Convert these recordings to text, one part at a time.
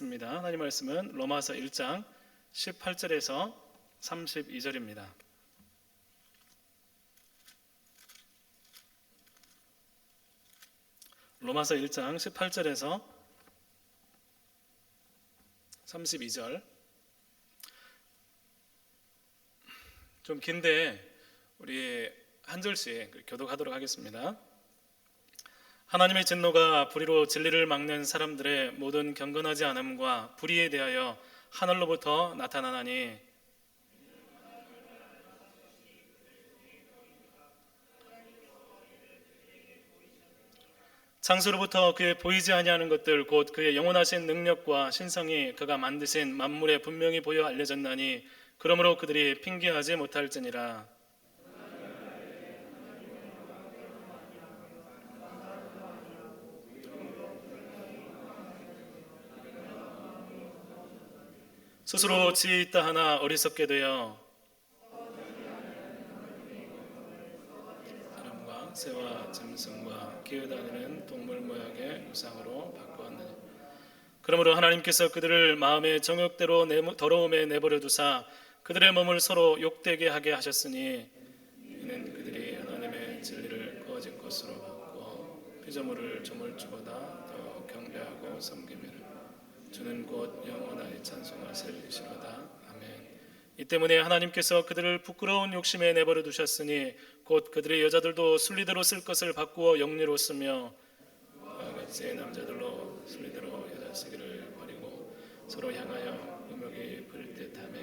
하나님 말씀은 로마서 1장 18절에서 32절입니다. 로마서 1장 18절에서 32절. 좀 긴데 우리 한 절씩 교독하도록 하겠습니다. 하나님의 진노가 불의로 진리를 막는 사람들의 모든 경건하지 않음과 불의에 대하여 하늘로부터 나타나나니 창수로부터 그의 보이지 아니하는 것들 곧 그의 영원하신 능력과 신성이 그가 만드신 만물에 분명히 보여 알려졌나니 그러므로 그들이 핑계하지 못할지니라. 스스로 지혜 있다 하나 어리석게 되어 사람과 새와 짐승과 기어다니는 동물 모양의 우상으로 바꾸었느니 그러므로 하나님께서 그들을 마음의 정욕대로 더러움에 내버려 두사 그들의 몸을 서로 욕되게 하게 하셨으니 이는 그들이 하나님의 진리를 거짓 것으로 바꾸어 피조물을 조물주보다 더 경배하고 섬기며 주는 곧 영원하리 찬송하시리로다. 아멘. 이 때문에 하나님께서 그들을 부끄러운 욕심에 내버려 두셨으니 곧 그들의 여자들도 순리대로 쓸 것을 바꾸어 영리로 쓰며 그와 같이 남자들로 순리대로 여자 쓰기를 버리고 서로 향하여 음욕이 부릴 듯하며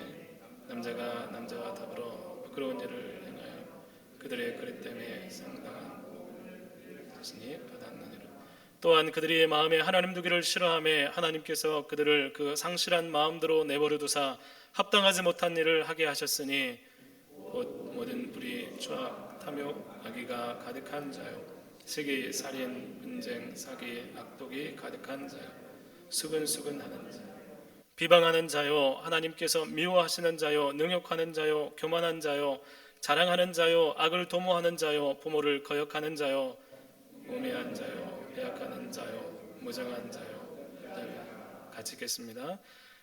남자가 남자와 더불어 부끄러운 일을 행하여 그들의 그릇 때문에 상당한 자신이 받았느니라. 또한 그들이 마음에 하나님 두기를 싫어하며 하나님께서 그들을 그 상실한 마음대로 내버려 두사 합당하지 못한 일을 하게 하셨으니 곧 모든 불의, 추악, 탐욕, 악의가 가득한 자요 시기, 살인, 분쟁, 사기, 악독이 가득한 자요 수근수근하는 자 비방하는 자요 하나님께서 미워하시는 자요 능욕하는 자요 교만한 자요 자랑하는 자요 악을 도모하는 자요 부모를 거역하는 자요 우매한 자요 배약하는 자요 무정한 자요. 같이 읽겠습니다.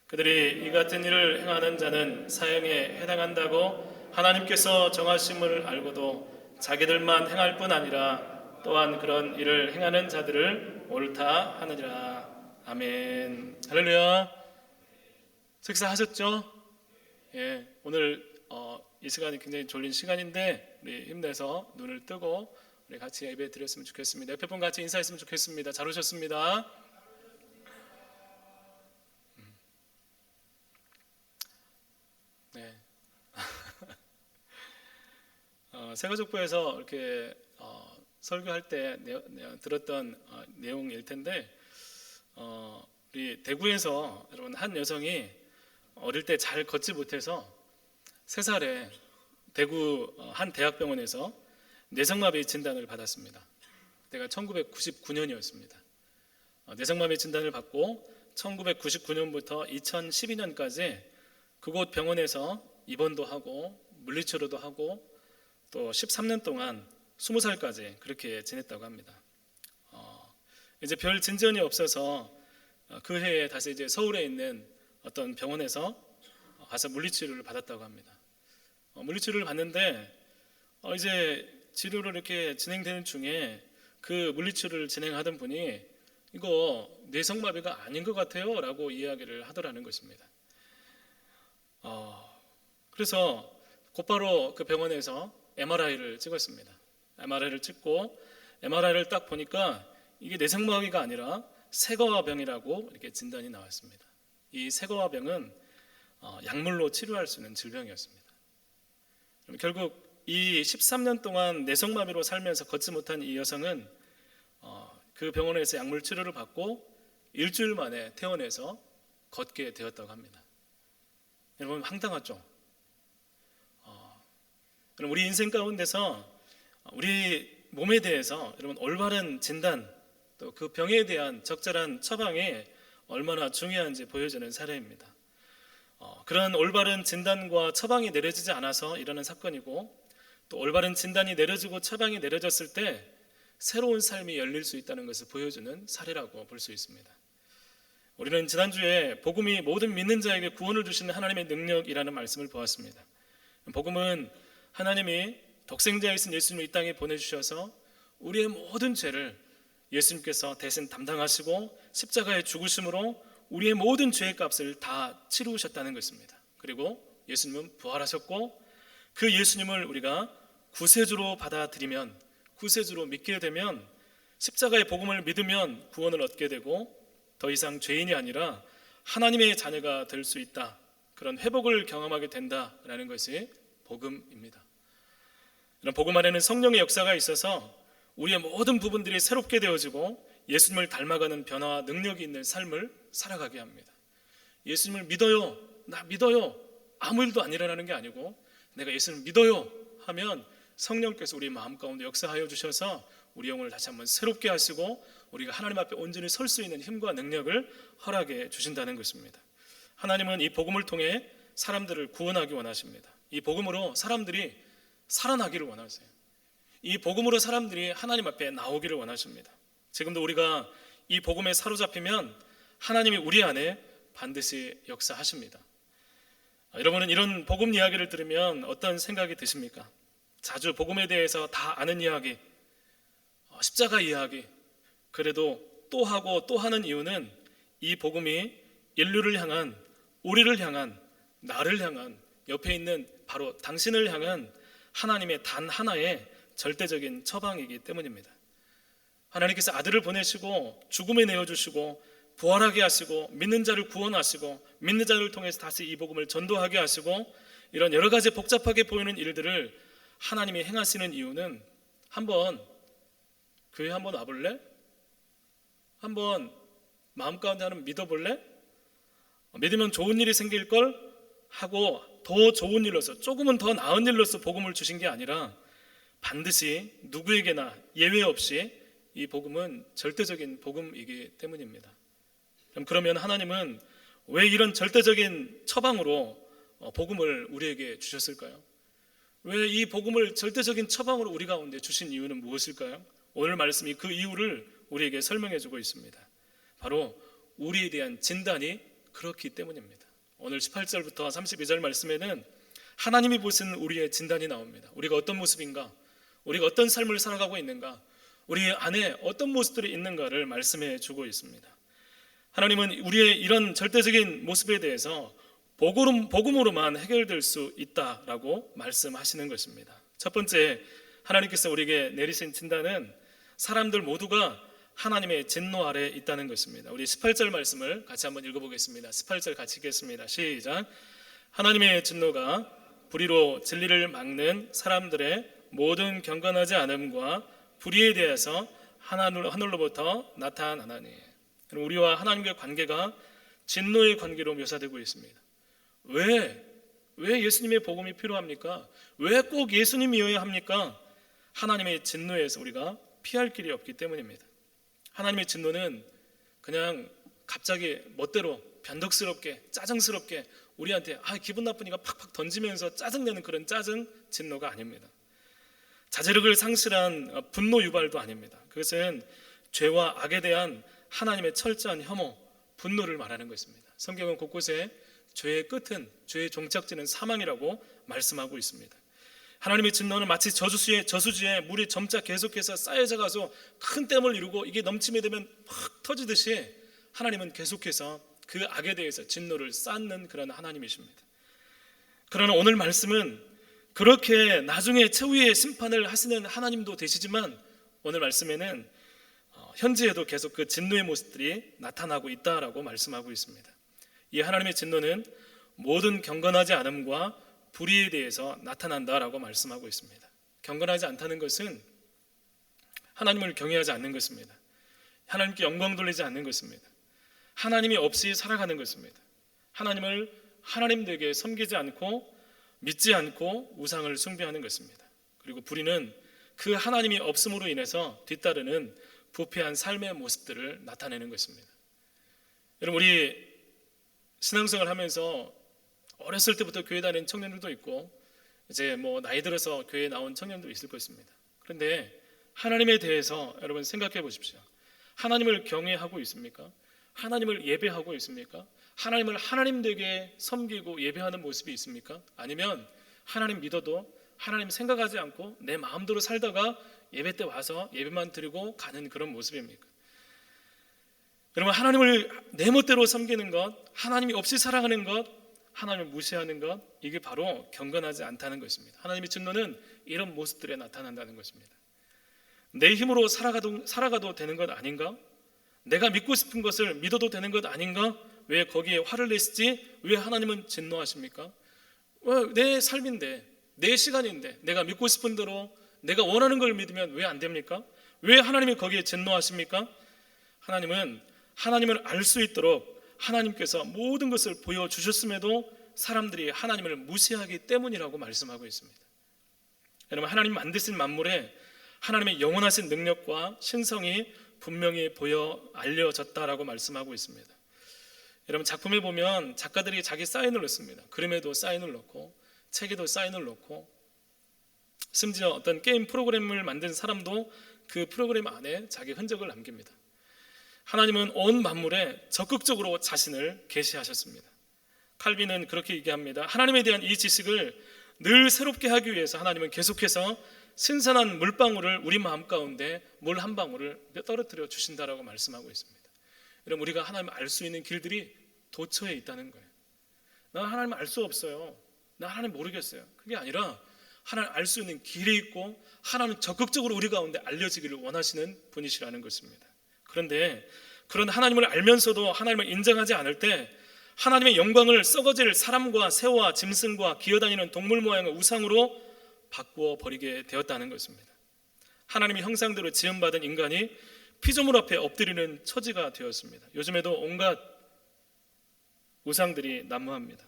그들이 이 같은 일을 행하는 자는 사형에 해당한다고 하나님께서 정하심을 알고도 자기들만 행할 뿐 아니라 또한 그런 일을 행하는 자들을 옳다 하느니라. 아멘. 할렐루야. 식사하셨죠? 예, 오늘 이 시간이 굉장히 졸린 시간인데 우리 힘내서 눈을 뜨고 우리 같이 예배 드렸으면 좋겠습니다. 옆에 분 같이 인사했으면 좋겠습니다. 잘 오셨습니다. 네. 새가족부에서 이렇게 설교할 때 들었던 내용일 텐데 우리 대구에서 여러분 한 여성이 어릴 때 잘 걷지 못해서 3살에 대구 한 대학병원에서 뇌성마비 진단을 받았습니다. 그때가 1999년이었습니다. 뇌성마비 진단을 받고 1999년부터 2012년까지 그곳 병원에서 입원도 하고 물리치료도 하고 또 13년 동안 20살까지 그렇게 지냈다고 합니다. 이제 별 진전이 없어서 그 해에 다시 이제 서울에 있는 어떤 병원에서 가서 물리치료를 받았다고 합니다. 물리치료를 받는데 이제 치료를 이렇게 진행되는 중에 그 물리치료를 진행하던 분이 이거 뇌성마비가 아닌 것 같아요 라고 이야기를 하더라는 것입니다. 그래서 곧바로 그 병원에서 MRI를 찍었습니다. MRI를 찍고 MRI를 딱 보니까 이게 뇌성마비가 아니라 세거화병이라고 이렇게 진단이 나왔습니다. 이 세거화병은 약물로 치료할 수 있는 질병이었습니다. 결국 이 13년 동안 뇌성마비로 살면서 걷지 못한 이 여성은 그 병원에서 약물 치료를 받고 일주일 만에 퇴원해서 걷게 되었다고 합니다. 여러분 황당하죠? 여러분 우리 인생 가운데서 우리 몸에 대해서 여러분 올바른 진단 또 그 병에 대한 적절한 처방이 얼마나 중요한지 보여주는 사례입니다. 그런 올바른 진단과 처방이 내려지지 않아서 일어난 사건이고 또 올바른 진단이 내려지고 처방이 내려졌을 때 새로운 삶이 열릴 수 있다는 것을 보여주는 사례라고 볼 수 있습니다. 우리는 지난주에 복음이 모든 믿는 자에게 구원을 주시는 하나님의 능력이라는 말씀을 보았습니다. 복음은 하나님이 독생자이신 예수님을 이 땅에 보내주셔서 우리의 모든 죄를 예수님께서 대신 담당하시고 십자가에 죽으심으로 우리의 모든 죄의 값을 다 치루셨다는 것입니다. 그리고 예수님은 부활하셨고 그 예수님을 우리가 구세주로 받아들이면, 구세주로 믿게 되면, 십자가의 복음을 믿으면 구원을 얻게 되고 더 이상 죄인이 아니라 하나님의 자녀가 될 수 있다, 그런 회복을 경험하게 된다라는 것이 복음입니다. 이런 복음 안에는 성령의 역사가 있어서 우리의 모든 부분들이 새롭게 되어지고 예수님을 닮아가는 변화와 능력이 있는 삶을 살아가게 합니다. 예수님을 믿어요, 나 믿어요, 아무 일도 안 일어나는 게 아니고 내가 예수님을 믿어요 하면 성령께서 우리 마음 가운데 역사하여 주셔서 우리 영혼을 다시 한번 새롭게 하시고 우리가 하나님 앞에 온전히 설 수 있는 힘과 능력을 허락해 주신다는 것입니다. 하나님은 이 복음을 통해 사람들을 구원하기 원하십니다. 이 복음으로 사람들이 살아나기를 원하세요. 이 복음으로 사람들이 하나님 앞에 나오기를 원하십니다. 지금도 우리가 이 복음에 사로잡히면 하나님이 우리 안에 반드시 역사하십니다. 여러분은 이런 복음 이야기를 들으면 어떤 생각이 드십니까? 자주 복음에 대해서 다 아는 이야기, 십자가 이야기, 그래도 또 하고 또 하는 이유는 이 복음이 인류를 향한, 우리를 향한, 나를 향한, 옆에 있는 바로 당신을 향한 하나님의 단 하나의 절대적인 처방이기 때문입니다. 하나님께서 아들을 보내시고 죽음에 내어주시고 부활하게 하시고 믿는 자를 구원하시고 믿는 자를 통해서 다시 이 복음을 전도하게 하시고 이런 여러 가지 복잡하게 보이는 일들을 하나님이 행하시는 이유는 한번 교회 한번 와볼래? 한번 마음 가운데 하나님 믿어볼래? 믿으면 좋은 일이 생길걸 하고 더 좋은 일로서, 조금은 더 나은 일로서 복음을 주신 게 아니라 반드시 누구에게나 예외 없이 이 복음은 절대적인 복음이기 때문입니다. 그러면 하나님은 왜 이런 절대적인 처방으로 복음을 우리에게 주셨을까요? 왜 이 복음을 절대적인 처방으로 우리 가운데 주신 이유는 무엇일까요? 오늘 말씀이 그 이유를 우리에게 설명해 주고 있습니다. 바로 우리에 대한 진단이 그렇기 때문입니다. 오늘 18절부터 32절 말씀에는 하나님이 보신 우리의 진단이 나옵니다. 우리가 어떤 모습인가? 우리가 어떤 삶을 살아가고 있는가? 우리 안에 어떤 모습들이 있는가를 말씀해 주고 있습니다. 하나님은 우리의 이런 절대적인 모습에 대해서 복음으로만 해결될 수 있다라고 말씀하시는 것입니다. 첫 번째, 하나님께서 우리에게 내리신 진단은 사람들 모두가 하나님의 진노 아래 있다는 것입니다. 우리 18절 말씀을 같이 한번 읽어보겠습니다. 18절 같이 읽겠습니다. 시작. 하나님의 진노가 불의로 진리를 막는 사람들의 모든 경건하지 않음과 불의에 대해서 하늘로부터 나타나나니. 우리와 하나님과의 관계가 진노의 관계로 묘사되고 있습니다. 왜 예수님의 복음이 필요합니까? 왜 꼭 예수님이어야 합니까? 하나님의 진노에서 우리가 피할 길이 없기 때문입니다. 하나님의 진노는 그냥 갑자기 멋대로 변덕스럽게 짜증스럽게 우리한테 기분 나쁘니까 팍팍 던지면서 짜증내는 그런 짜증 진노가 아닙니다. 자제력을 상실한 분노 유발도 아닙니다. 그것은 죄와 악에 대한 하나님의 철저한 혐오, 분노를 말하는 것입니다. 성경은 곳곳에 죄의 끝은, 죄의 종착지는 사망이라고 말씀하고 있습니다. 하나님의 진노는 마치 저수지에 물이 점차 계속해서 쌓여져 가서 큰 댐을 이루고 이게 넘침이 되면 팍 터지듯이 하나님은 계속해서 그 악에 대해서 진노를 쌓는 그런 하나님이십니다. 그러나 오늘 말씀은 그렇게 나중에 최후의 심판을 하시는 하나님도 되시지만 오늘 말씀에는 현재에도 계속 그 진노의 모습들이 나타나고 있다라고 말씀하고 있습니다. 이 하나님의 진노는 모든 경건하지 않음과 불의에 대해서 나타난다라고 말씀하고 있습니다. 경건하지 않다는 것은 하나님을 경외하지 않는 것입니다. 하나님께 영광 돌리지 않는 것입니다. 하나님이 없이 살아가는 것입니다. 하나님을 하나님되게 섬기지 않고 믿지 않고 우상을 숭배하는 것입니다. 그리고 불의는 그 하나님이 없음으로 인해서 뒤따르는 부패한 삶의 모습들을 나타내는 것입니다. 여러분, 우리 신앙생활 하면서 어렸을 때부터 교회 다니는 청년들도 있고 이제 나이 들어서 교회에 나온 청년도 있을 것입니다. 그런데 하나님에 대해서 여러분 생각해 보십시오. 하나님을 경외하고 있습니까? 하나님을 예배하고 있습니까? 하나님을 하나님 되게 섬기고 예배하는 모습이 있습니까? 아니면 하나님 믿어도 하나님 생각하지 않고 내 마음대로 살다가 예배 때 와서 예배만 드리고 가는 그런 모습입니까? 여러분, 하나님을 내 멋대로 섬기는 것, 하나님이 없이 살아가는 것, 하나님을 무시하는 것, 이게 바로 경건하지 않다는 것입니다. 하나님의 진노는 이런 모습들에 나타난다는 것입니다. 내 힘으로 살아가도 되는 것 아닌가? 내가 믿고 싶은 것을 믿어도 되는 것 아닌가? 왜 거기에 화를 내시지? 왜 하나님은 진노하십니까? 내 삶인데, 내 시간인데 내가 믿고 싶은 대로 내가 원하는 걸 믿으면 왜 안 됩니까? 왜 하나님이 거기에 진노하십니까? 하나님은 하나님을 알 수 있도록 하나님께서 모든 것을 보여주셨음에도 사람들이 하나님을 무시하기 때문이라고 말씀하고 있습니다. 여러분, 하나님 만드신 만물에 하나님의 영원하신 능력과 신성이 분명히 보여 알려졌다라고 말씀하고 있습니다. 여러분, 작품에 보면 작가들이 자기 사인을 넣습니다. 그림에도 사인을 넣고 책에도 사인을 넣고, 심지어 어떤 게임 프로그램을 만든 사람도 그 프로그램 안에 자기 흔적을 남깁니다. 하나님은 온 만물에 적극적으로 자신을 계시하셨습니다. 칼빈은 그렇게 얘기합니다. 하나님에 대한 이 지식을 늘 새롭게 하기 위해서 하나님은 계속해서 신선한 물방울을 우리 마음 가운데 물 한 방울을 떨어뜨려 주신다라고 말씀하고 있습니다. 여러분, 우리가 하나님을 알 수 있는 길들이 도처에 있다는 거예요. 나 하나님을 알 수 없어요. 나 하나님 모르겠어요. 그게 아니라 하나님을 알 수 있는 길이 있고 하나님은 적극적으로 우리 가운데 알려지기를 원하시는 분이시라는 것입니다. 그런데 그런 하나님을 알면서도 하나님을 인정하지 않을 때 하나님의 영광을 썩어질 사람과 새와 짐승과 기어다니는 동물 모양의 우상으로 바꾸어 버리게 되었다는 것입니다. 하나님의 형상대로 지음받은 인간이 피조물 앞에 엎드리는 처지가 되었습니다. 요즘에도 온갖 우상들이 난무합니다.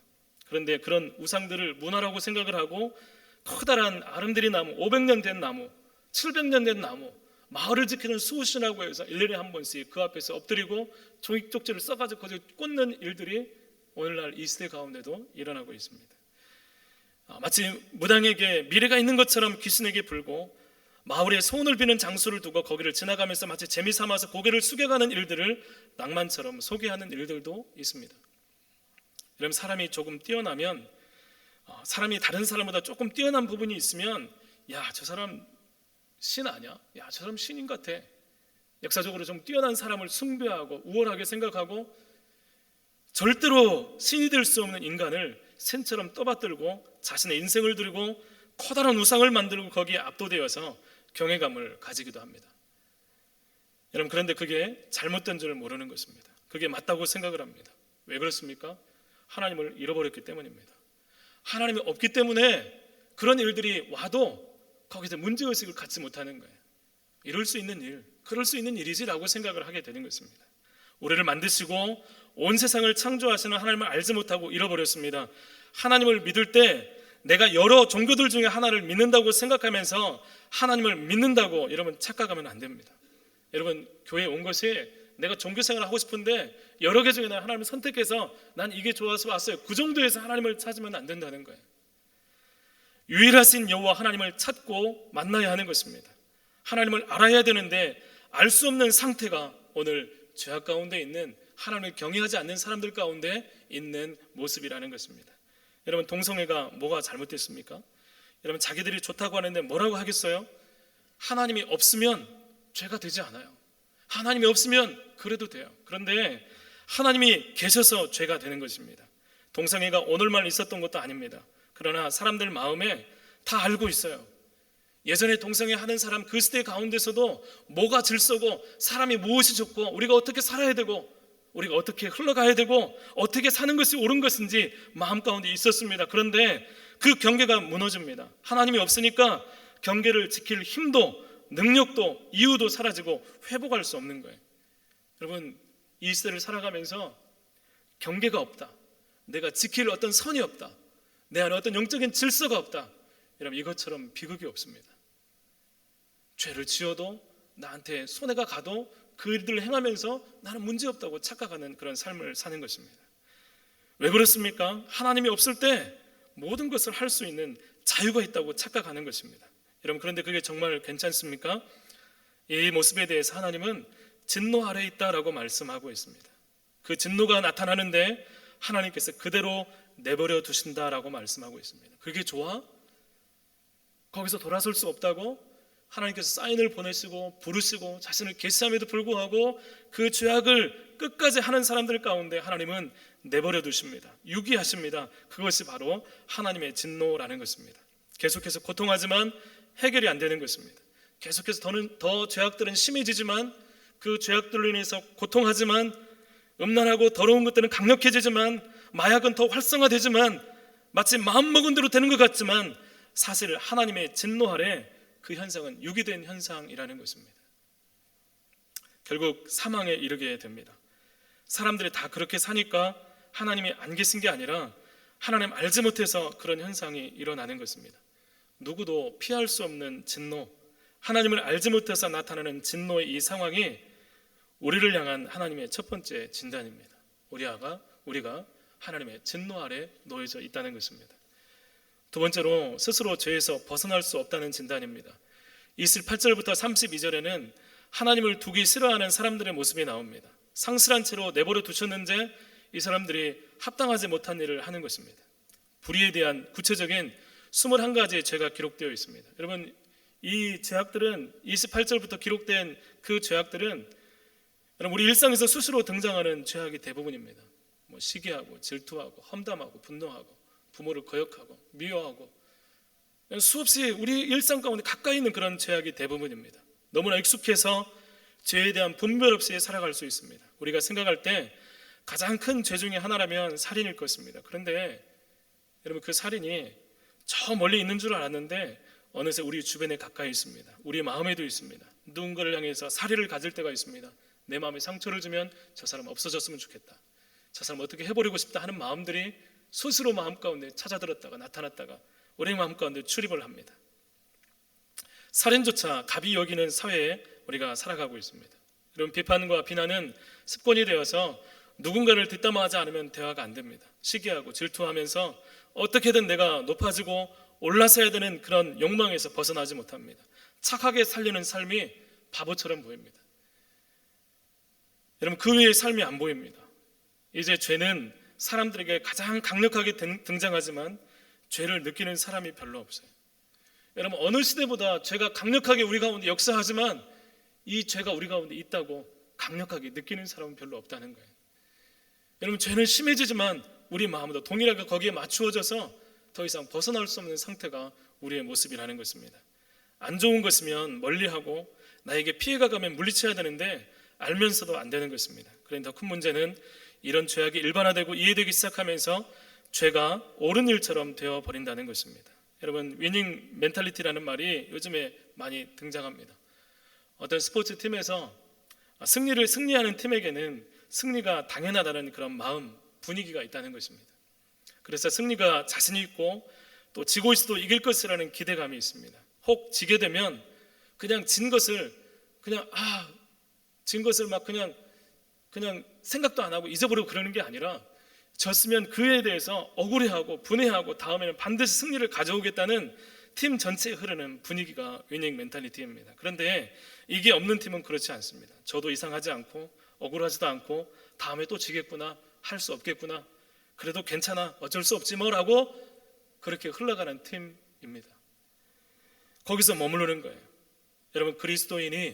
그런데 그런 우상들을 문화라고 생각을 하고 커다란 아름드리 나무, 500년 된 나무, 700년 된 나무, 마을을 지키는 수호신이라고 해서 1년에 한 번씩 그 앞에서 엎드리고 종이 쪽지를 써가지고 거기에 꽂는 일들이 오늘날 이 시대 가운데도 일어나고 있습니다. 마치 무당에게 미래가 있는 것처럼 귀신에게 불고 마을에 소원을 비는 장소를 두고 거기를 지나가면서 마치 재미삼아서 고개를 숙여가는 일들을 낭만처럼 소개하는 일들도 있습니다. 여러분, 사람이 조금 뛰어나면, 사람이 다른 사람보다 조금 뛰어난 부분이 있으면, 야, 저 사람 신 아니야? 야, 저 사람 신인 같아. 역사적으로 좀 뛰어난 사람을 숭배하고 우월하게 생각하고 절대로 신이 될 수 없는 인간을 신처럼 떠받들고 자신의 인생을 들고 커다란 우상을 만들고 거기에 압도되어서 경외감을 가지기도 합니다. 여러분, 그런데 그게 잘못된 줄을 모르는 것입니다. 그게 맞다고 생각을 합니다. 왜 그렇습니까? 하나님을 잃어버렸기 때문입니다. 하나님이 없기 때문에 그런 일들이 와도 거기서 문제의식을 갖지 못하는 거예요. 이럴 수 있는 일, 그럴 수 있는 일이지라고 생각을 하게 되는 것입니다. 우리를 만드시고 온 세상을 창조하시는 하나님을 알지 못하고 잃어버렸습니다. 하나님을 믿을 때 내가 여러 종교들 중에 하나를 믿는다고 생각하면서 하나님을 믿는다고 여러분 착각하면 안 됩니다. 여러분, 교회에 온 것이 내가 종교생활을 하고 싶은데 여러 개 중에 하나님을 선택해서 난 이게 좋아서 왔어요, 그 정도에서 하나님을 찾으면 안 된다는 거예요. 유일하신 여호와 하나님을 찾고 만나야 하는 것입니다. 하나님을 알아야 되는데 알 수 없는 상태가 오늘 죄악 가운데 있는 하나님을 경외하지 않는 사람들 가운데 있는 모습이라는 것입니다. 여러분, 동성애가 뭐가 잘못됐습니까? 여러분, 자기들이 좋다고 하는데 뭐라고 하겠어요? 하나님이 없으면 죄가 되지 않아요. 하나님이 없으면 그래도 돼요. 그런데 하나님이 계셔서 죄가 되는 것입니다. 동성애가 오늘만 있었던 것도 아닙니다. 그러나 사람들 마음에 다 알고 있어요. 예전에 동성애 하는 사람 그 시대 가운데서도 뭐가 질서고 사람이 무엇이 좋고 우리가 어떻게 살아야 되고 우리가 어떻게 흘러가야 되고 어떻게 사는 것이 옳은 것인지 마음 가운데 있었습니다. 그런데 그 경계가 무너집니다. 하나님이 없으니까 경계를 지킬 힘도 능력도 이유도 사라지고 회복할 수 없는 거예요. 여러분, 이 시대를 살아가면서 경계가 없다, 내가 지킬 어떤 선이 없다, 내 안에 어떤 영적인 질서가 없다, 여러분, 이것처럼 비극이 없습니다. 죄를 지어도 나한테 손해가 가도 그 일들을 행하면서 나는 문제없다고 착각하는 그런 삶을 사는 것입니다. 왜 그렇습니까? 하나님이 없을 때 모든 것을 할 수 있는 자유가 있다고 착각하는 것입니다. 여러분, 그런데 그게 정말 괜찮습니까? 이 모습에 대해서 하나님은 진노 아래에 있다라고 말씀하고 있습니다. 그 진노가 나타나는데 하나님께서 그대로 내버려 두신다라고 말씀하고 있습니다. 그게 좋아? 거기서 돌아설 수 없다고? 하나님께서 사인을 보내시고 부르시고 자신을 계시함에도 불구하고 그 죄악을 끝까지 하는 사람들 가운데 하나님은 내버려 두십니다. 유기하십니다. 그것이 바로 하나님의 진노라는 것입니다. 계속해서 고통하지만 해결이 안 되는 것입니다. 계속해서 더 죄악들은 심해지지만 그 죄악들로 인해서 고통하지만 음란하고 더러운 것들은 강력해지지만 마약은 더 활성화되지만 마치 마음먹은 대로 되는 것 같지만 사실 하나님의 진노 아래 그 현상은 유기된 현상이라는 것입니다. 결국 사망에 이르게 됩니다. 사람들이 다 그렇게 사니까 하나님이 안 계신 게 아니라 하나님 알지 못해서 그런 현상이 일어나는 것입니다. 누구도 피할 수 없는 진노, 하나님을 알지 못해서 나타나는 진노의 이 상황이 우리를 향한 하나님의 첫 번째 진단입니다. 우리가 하나님의 진노 아래 놓여져 있다는 것입니다. 두 번째로 스스로 죄에서 벗어날 수 없다는 진단입니다. 28절부터 32절에는 하나님을 두기 싫어하는 사람들의 모습이 나옵니다. 상실한 채로 내버려 두셨는데 이 사람들이 합당하지 못한 일을 하는 것입니다. 불의에 대한 구체적인 21가지의 죄가 기록되어 있습니다. 여러분, 이 죄악들은 28절부터 기록된 그 죄악들은 우리 일상에서 수시로 등장하는 죄악이 대부분입니다. 시기하고 질투하고 험담하고 분노하고 부모를 거역하고 미워하고 수없이 우리 일상 가운데 가까이 있는 그런 죄악이 대부분입니다. 너무나 익숙해서 죄에 대한 분별 없이 살아갈 수 있습니다. 우리가 생각할 때 가장 큰 죄 중에 하나라면 살인일 것입니다. 그런데 여러분, 그 살인이 저 멀리 있는 줄 알았는데 어느새 우리 주변에 가까이 있습니다. 우리 마음에도 있습니다. 누군가를 향해서 살인을 가질 때가 있습니다. 내 마음에 상처를 주면 저 사람 없어졌으면 좋겠다, 저 사람 어떻게 해버리고 싶다 하는 마음들이 스스로 마음 가운데 찾아들었다가 나타났다가 우리 마음 가운데 출입을 합니다. 살인조차 갑이 여기는 사회에 우리가 살아가고 있습니다. 여러분, 비판과 비난은 습관이 되어서 누군가를 뒷담화하지 않으면 대화가 안 됩니다. 시기하고 질투하면서 어떻게든 내가 높아지고 올라서야 되는 그런 욕망에서 벗어나지 못합니다. 착하게 살려는 삶이 바보처럼 보입니다. 여러분, 그 외의 삶이 안 보입니다. 이제 죄는 사람들에게 가장 강력하게 등장하지만 죄를 느끼는 사람이 별로 없어요. 여러분, 어느 시대보다 죄가 강력하게 우리 가운데 역사하지만 이 죄가 우리 가운데 있다고 강력하게 느끼는 사람은 별로 없다는 거예요. 여러분, 죄는 심해지지만 우리 마음도 동일하게 거기에 맞추어져서 더 이상 벗어날 수 없는 상태가 우리의 모습이라는 것입니다. 안 좋은 것이면 멀리하고 나에게 피해가 가면 물리쳐야 되는데 알면서도 안 되는 것입니다. 그런데 더 큰 문제는 이런 죄악이 일반화되고 이해되기 시작하면서 죄가 옳은 일처럼 되어버린다는 것입니다. 여러분, 위닝 멘탈리티라는 말이 요즘에 많이 등장합니다. 어떤 스포츠 팀에서 승리하는 팀에게는 승리가 당연하다는 그런 마음, 분위기가 있다는 것입니다. 그래서 승리가 자신 있고 또 지고 있어도 이길 것이라는 기대감이 있습니다. 혹 지게 되면 그냥 진 것을 막 그냥 생각도 안 하고 잊어버리고 그러는 게 아니라 졌으면 그에 대해서 억울해하고 분해하고 다음에는 반드시 승리를 가져오겠다는 팀 전체에 흐르는 분위기가 위닝 멘탈리티입니다. 그런데 이게 없는 팀은 그렇지 않습니다. 저도 이상하지 않고 억울하지도 않고 다음에 또 지겠구나, 할 수 없겠구나, 그래도 괜찮아, 어쩔 수 없지 뭐라고 그렇게 흘러가는 팀입니다. 거기서 머무르는 거예요. 여러분, 그리스도인이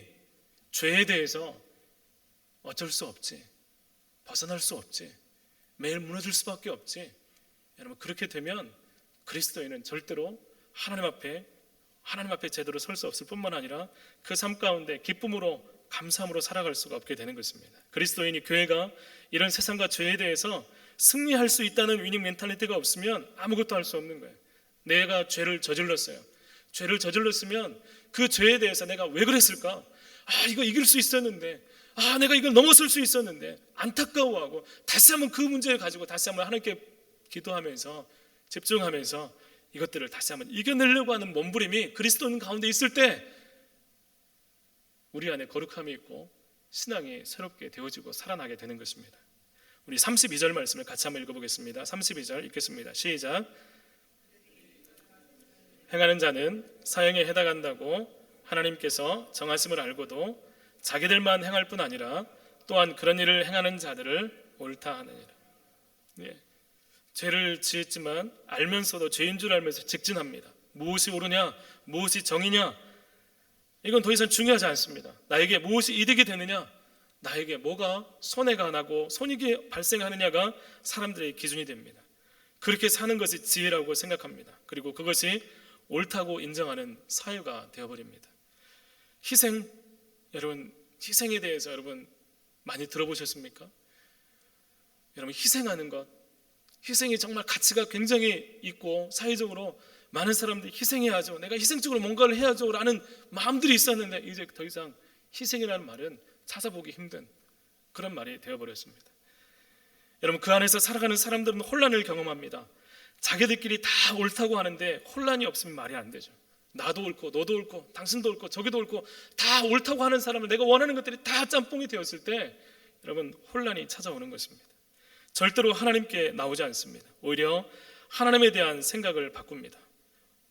죄에 대해서 어쩔 수 없지, 벗어날 수 없지, 매일 무너질 수밖에 없지, 여러분, 그렇게 되면 그리스도인은 절대로 하나님 앞에 제대로 설 수 없을 뿐만 아니라 그 삶 가운데 기쁨으로 감사함으로 살아갈 수가 없게 되는 것입니다. 그리스도인이, 교회가 이런 세상과 죄에 대해서 승리할 수 있다는 위닝 멘탈리티가 없으면 아무것도 할 수 없는 거예요. 내가 죄를 저질렀어요. 죄를 저질렀으면 그 죄에 대해서 내가 왜 그랬을까? 이거 이길 수 있었는데, 내가 이걸 넘어설 수 있었는데, 안타까워하고 다시 한번 그 문제를 가지고 다시 한번 하나님께 기도하면서 집중하면서 이것들을 다시 한번 이겨내려고 하는 몸부림이 그리스도인 가운데 있을 때 우리 안에 거룩함이 있고 신앙이 새롭게 되어지고 살아나게 되는 것입니다. 우리 32절 말씀을 같이 한번 읽어보겠습니다. 32절 읽겠습니다. 시작. 행하는 자는 사형에 해당한다고 하나님께서 정하심을 알고도 자기들만 행할 뿐 아니라 또한 그런 일을 행하는 자들을 옳다 하느니라. 예. 죄를 지었지만 알면서도 죄인 줄 알면서 직진합니다. 무엇이 옳으냐, 무엇이 정의냐, 이건 더 이상 중요하지 않습니다. 나에게 무엇이 이득이 되느냐, 나에게 뭐가 손해가 나고 손익이 발생하느냐가 사람들의 기준이 됩니다. 그렇게 사는 것이 지혜라고 생각합니다. 그리고 그것이 옳다고 인정하는 사유가 되어버립니다. 희생, 여러분 희생에 대해서 여러분 많이 들어보셨습니까? 여러분 희생하는 것, 희생이 정말 가치가 굉장히 있고 사회적으로 많은 사람들이 희생해야죠, 내가 희생적으로 뭔가를 해야죠 라는 마음들이 있었는데 이제 더 이상 희생이라는 말은 찾아보기 힘든 그런 말이 되어버렸습니다. 여러분 그 안에서 살아가는 사람들은 혼란을 경험합니다. 자기들끼리 다 옳다고 하는데 혼란이 없으면 말이 안 되죠. 나도 옳고 너도 옳고 당신도 옳고 저기도 옳고 다 옳다고 하는 사람은 내가 원하는 것들이 다 짬뽕이 되었을 때 여러분 혼란이 찾아오는 것입니다. 절대로 하나님께 나오지 않습니다. 오히려 하나님에 대한 생각을 바꿉니다.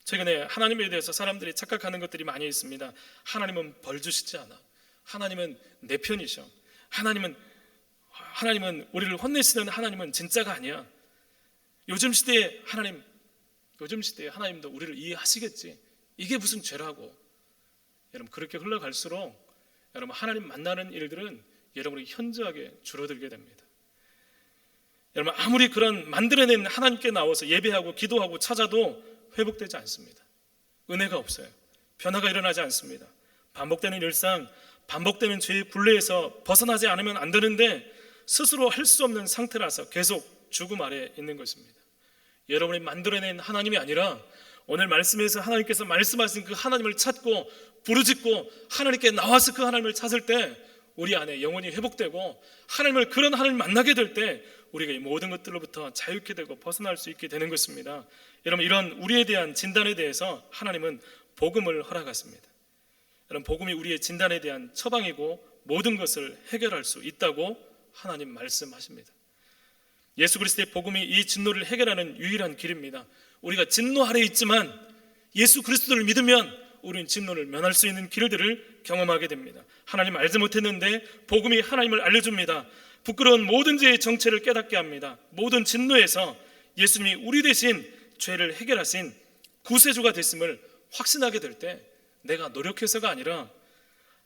최근에 하나님에 대해서 사람들이 착각하는 것들이 많이 있습니다. 하나님은 벌 주시지 않아, 하나님은 내 편이셔, 하나님은 우리를 혼내시는 하나님은 진짜가 아니야, 요즘 시대에 하나님도 우리를 이해하시겠지, 이게 무슨 죄라고. 여러분 그렇게 흘러갈수록 여러분 하나님 만나는 일들은 여러분이 현저하게 줄어들게 됩니다. 여러분 아무리 그런 만들어낸 하나님께 나와서 예배하고 기도하고 찾아도 회복되지 않습니다. 은혜가 없어요. 변화가 일어나지 않습니다. 반복되는 일상, 반복되는 죄의 굴레에서 벗어나지 않으면 안 되는데 스스로 할 수 없는 상태라서 계속 죽음 아래 있는 것입니다. 여러분이 만들어낸 하나님이 아니라 오늘 말씀에서 하나님께서 말씀하신 그 하나님을 찾고 부르짖고 하나님께 나와서 그 하나님을 찾을 때 우리 안에 영혼이 회복되고 그런 하나님을 만나게 될 때 우리가 이 모든 것들로부터 자유케 되고 벗어날 수 있게 되는 것입니다. 여러분 이런 우리에 대한 진단에 대해서 하나님은 복음을 허락하십니다. 여러분 복음이 우리의 진단에 대한 처방이고 모든 것을 해결할 수 있다고 하나님 말씀하십니다. 예수 그리스도의 복음이 이 진노를 해결하는 유일한 길입니다. 우리가 진노 아래 있지만 예수 그리스도를 믿으면 우리는 진노를 면할 수 있는 길들을 경험하게 됩니다. 하나님 알지 못했는데 복음이 하나님을 알려줍니다. 부끄러운 모든 죄의 정체를 깨닫게 합니다. 모든 진노에서 예수님이 우리 대신 죄를 해결하신 구세주가 됐음을 확신하게 될 때 내가 노력해서가 아니라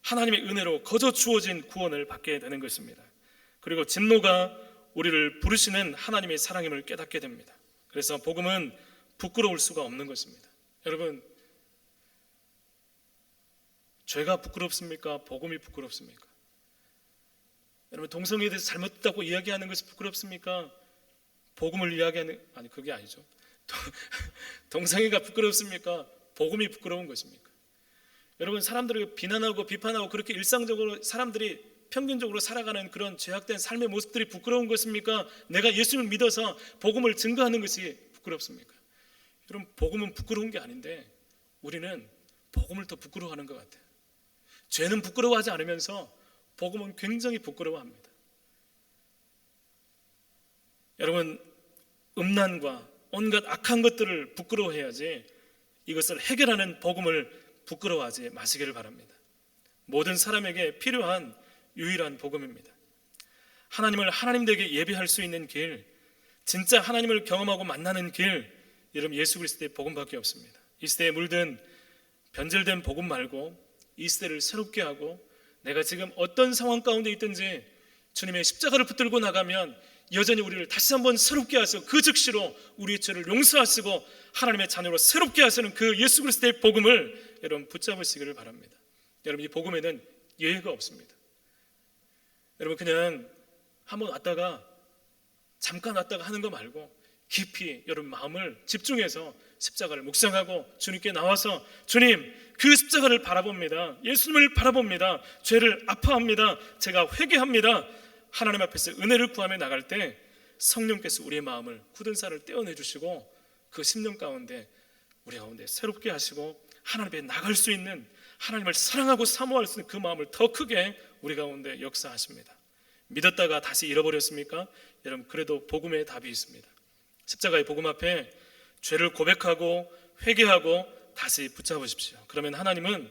하나님의 은혜로 거저 주어진 구원을 받게 되는 것입니다. 그리고 진노가 우리를 부르시는 하나님의 사랑임을 깨닫게 됩니다. 그래서 복음은 부끄러울 수가 없는 것입니다. 여러분 죄가 부끄럽습니까? 복음이 부끄럽습니까? 여러분 동성애에 대해서 잘못됐다고 이야기하는 것이 부끄럽습니까? 복음을 이야기하는, 아니 그게 아니죠. 동성애가 부끄럽습니까? 복음이 부끄러운 것입니까? 여러분 사람들을 비난하고 비판하고 그렇게 일상적으로 사람들이 평균적으로 살아가는 그런 죄악된 삶의 모습들이 부끄러운 것입니까? 내가 예수님을 믿어서 복음을 증거하는 것이 부끄럽습니까? 여러분 복음은 부끄러운 게 아닌데 우리는 복음을 더 부끄러워하는 것 같아요. 죄는 부끄러워하지 않으면서 복음은 굉장히 부끄러워합니다. 여러분 음란과 온갖 악한 것들을 부끄러워해야지 이것을 해결하는 복음을 부끄러워하지 마시기를 바랍니다. 모든 사람에게 필요한 유일한 복음입니다. 하나님을 하나님 되게 예배할 수 있는 길, 진짜 하나님을 경험하고 만나는 길, 여러분 예수 그리스도의 복음밖에 없습니다. 이 시대에 물든 변질된 복음 말고 이 시대를 새롭게 하고 내가 지금 어떤 상황 가운데 있든지 주님의 십자가를 붙들고 나가면 여전히 우리를 다시 한번 새롭게 하시고 그 즉시로 우리의 죄를 용서하시고 하나님의 자녀로 새롭게 하시는 그 예수 그리스도의 복음을 여러분 붙잡으시기를 바랍니다. 여러분 이 복음에는 예외가 없습니다. 여러분 그냥 한번 왔다가 잠깐 왔다가 하는 거 말고 깊이 여러분 마음을 집중해서 십자가를 묵상하고 주님께 나와서 주님 그 십자가를 바라봅니다. 예수님을 바라봅니다. 죄를 아파합니다. 제가 회개합니다. 하나님 앞에서 은혜를 구하며 나갈 때 성령께서 우리의 마음을 굳은 살을 떼어내 주시고 그 심령 가운데 우리 가운데 새롭게 하시고 하나님 앞에 나갈 수 있는, 하나님을 사랑하고 사모할 수 있는 그 마음을 더 크게 우리 가운데 역사하십니다. 믿었다가 다시 잃어버렸습니까? 여러분 그래도 복음의 답이 있습니다. 십자가의 복음 앞에 죄를 고백하고 회개하고 다시 붙잡으십시오. 그러면 하나님은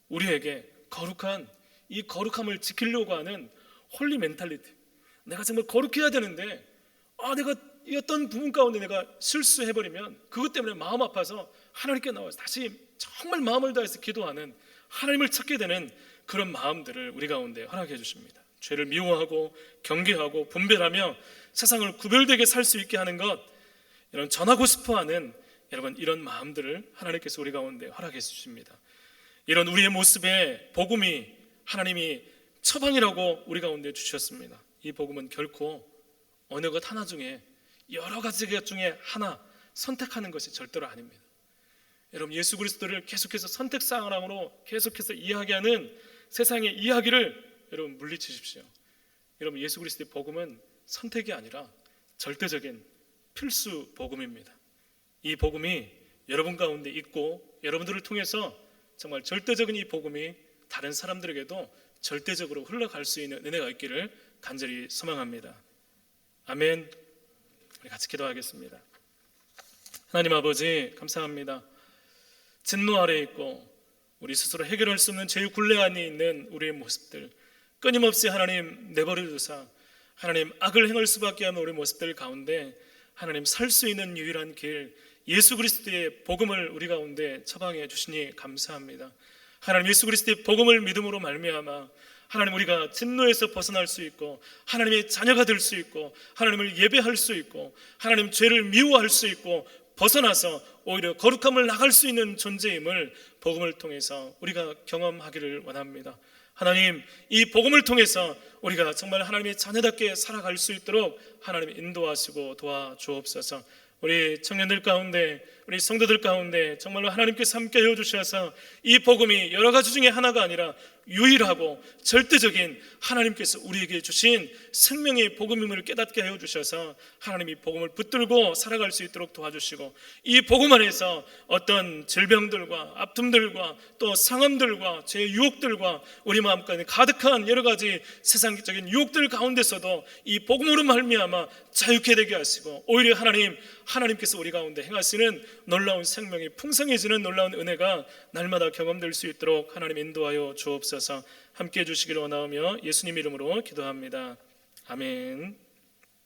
우리에게 거룩한 이 거룩함을 지키려고 하는 홀리 멘탈리티, 내가 정말 거룩해야 되는데 내가 이 어떤 부분 가운데 내가 실수해버리면 그것 때문에 마음 아파서 하나님께 나와서 다시 정말 마음을 다해서 기도하는, 하나님을 찾게 되는 그런 마음들을 우리 가운데 허락해 주십니다. 죄를 미워하고 경계하고 분별하며 세상을 구별되게 살 수 있게 하는 것, 이런 전하고 싶어하는 여러분 이런 마음들을 하나님께서 우리 가운데 허락해 주십니다. 이런 우리의 모습에 복음이 하나님이 처방이라고 우리 가운데 주셨습니다. 이 복음은 결코 어느 것 하나 중에, 여러 가지 것 중에 하나 선택하는 것이 절대로 아닙니다. 여러분 예수 그리스도를 계속해서 선택사항으로 계속해서 이야기하는 세상의 이야기를 여러분 물리치십시오. 여러분 예수 그리스도의 복음은 선택이 아니라 절대적인 필수 복음입니다. 이 복음이 여러분 가운데 있고 여러분들을 통해서 정말 절대적인 이 복음이 다른 사람들에게도 절대적으로 흘러갈 수 있는 은혜가 있기를 간절히 소망합니다. 아멘. 우리 같이 기도하겠습니다. 하나님 아버지 감사합니다. 진노 아래에 있고 우리 스스로 해결할 수 없는 죄의 굴레 안에 있는 우리의 모습들 끊임없이 하나님 내버려 두사 하나님 악을 행할 수밖에 없는 우리 모습들 가운데 하나님 살 수 있는 유일한 길 예수 그리스도의 복음을 우리 가운데 처방해 주시니 감사합니다. 하나님 예수 그리스도의 복음을 믿음으로 말미암아 하나님 우리가 진노에서 벗어날 수 있고 하나님의 자녀가 될 수 있고 하나님을 예배할 수 있고 하나님 죄를 미워할 수 있고 벗어나서 오히려 거룩함을 나갈 수 있는 존재임을 복음을 통해서 우리가 경험하기를 원합니다. 하나님 이 복음을 통해서 우리가 정말 하나님의 자녀답게 살아갈 수 있도록 하나님 인도하시고 도와주옵소서. 우리 청년들 가운데 우리 성도들 가운데 정말로 하나님께서 함께 해주셔서 이 복음이 여러 가지 중에 하나가 아니라 유일하고 절대적인 하나님께서 우리에게 주신 생명의 복음임을 깨닫게 해주셔서 하나님이 복음을 붙들고 살아갈 수 있도록 도와주시고 이 복음 안에서 어떤 질병들과 아픔들과 또 상함들과 죄의 유혹들과 우리 마음까지 가득한 여러 가지 세상적인 유혹들 가운데서도 이 복음으로 말미암아 자유케 되게 하시고 오히려 하나님께서 우리 가운데 행하시는 놀라운 생명이 풍성해지는 놀라운 은혜가 날마다 경험될 수 있도록 하나님 인도하여 주옵소서. 함께해 주시기를 원하며 예수님 이름으로 기도합니다. 아멘.